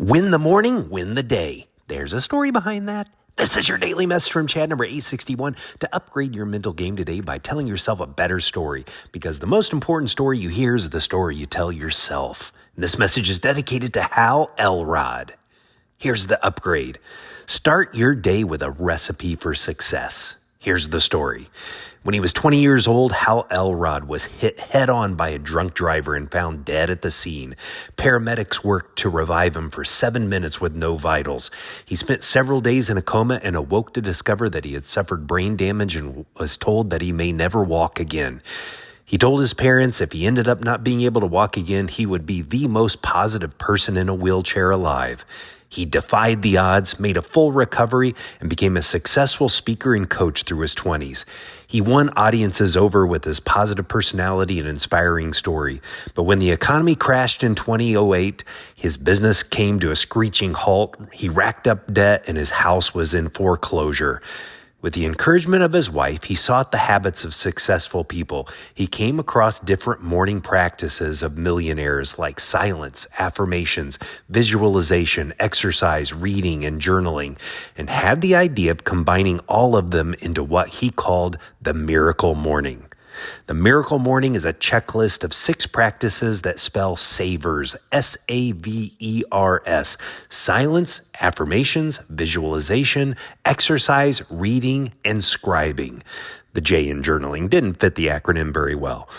Win the morning, win the day. There's a story behind that. This is your daily message from Chad number 861 to upgrade your mental game today by telling yourself a better story, because the most important story you hear is the story you tell yourself. And this message is dedicated to Hal Elrod. Here's the upgrade. Start your day with a recipe for success. Here's the story. When he was 20 years old, Hal Elrod was hit head-on by a drunk driver and found dead at the scene. Paramedics worked to revive him for 7 minutes with no vitals. He spent several days in a coma and awoke to discover that he had suffered brain damage and was told that he may never walk again. He told his parents if he ended up not being able to walk again, he would be the most positive person in a wheelchair alive. He defied the odds, made a full recovery, and became a successful speaker and coach through his 20s. He won audiences over with his positive personality and inspiring story. But when the economy crashed in 2008, his business came to a screeching halt. He racked up debt and his house was in foreclosure. With the encouragement of his wife, he sought the habits of successful people. He came across different morning practices of millionaires like silence, affirmations, visualization, exercise, reading, and journaling, and had the idea of combining all of them into what he called the Miracle Morning. The Miracle Morning is a checklist of 6 practices that spell SAVERS, S-A-V-E-R-S, silence, affirmations, visualization, exercise, reading, and scribing. The J in journaling didn't fit the acronym very well.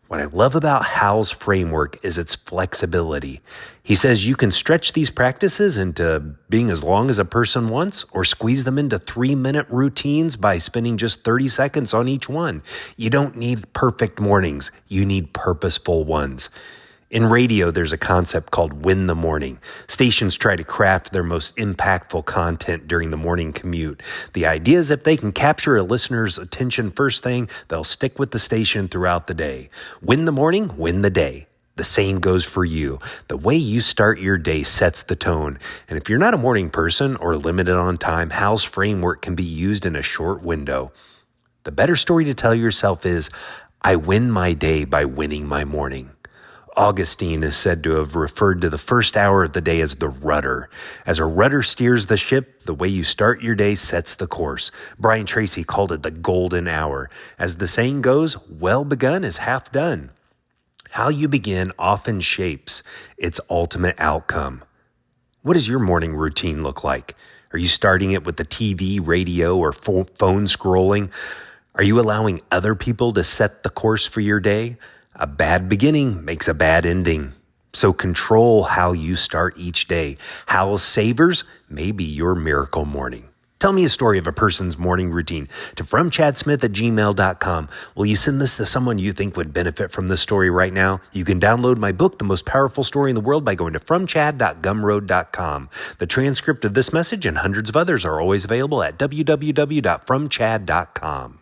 What I love about Hal's framework is its flexibility. He says you can stretch these practices into being as long as a person wants, or squeeze them into 3-minute routines by spending just 30 seconds on each one. You don't need perfect mornings. You need purposeful ones. In radio, there's a concept called win the morning. Stations try to craft their most impactful content during the morning commute. The idea is if they can capture a listener's attention first thing, they'll stick with the station throughout the day. Win the morning, win the day. The same goes for you. The way you start your day sets the tone. And if you're not a morning person or limited on time, Hal's framework can be used in a short window. The better story to tell yourself is, I win my day by winning my morning. Augustine is said to have referred to the first hour of the day as the rudder. As a rudder steers the ship, the way you start your day sets the course. Brian Tracy called it the golden hour. As the saying goes, well begun is half done. How you begin often shapes its ultimate outcome. What does your morning routine look like? Are you starting it with the TV, radio, or phone scrolling? Are you allowing other people to set the course for your day? A bad beginning makes a bad ending. So control how you start each day. Hal's Savers may be your miracle morning. Tell me a story of a person's morning routine to fromchadsmith@gmail.com. Will you send this to someone you think would benefit from this story right now? You can download my book, The Most Powerful Story in the World, by going to fromchad.gumroad.com. The transcript of this message and hundreds of others are always available at www.fromchad.com.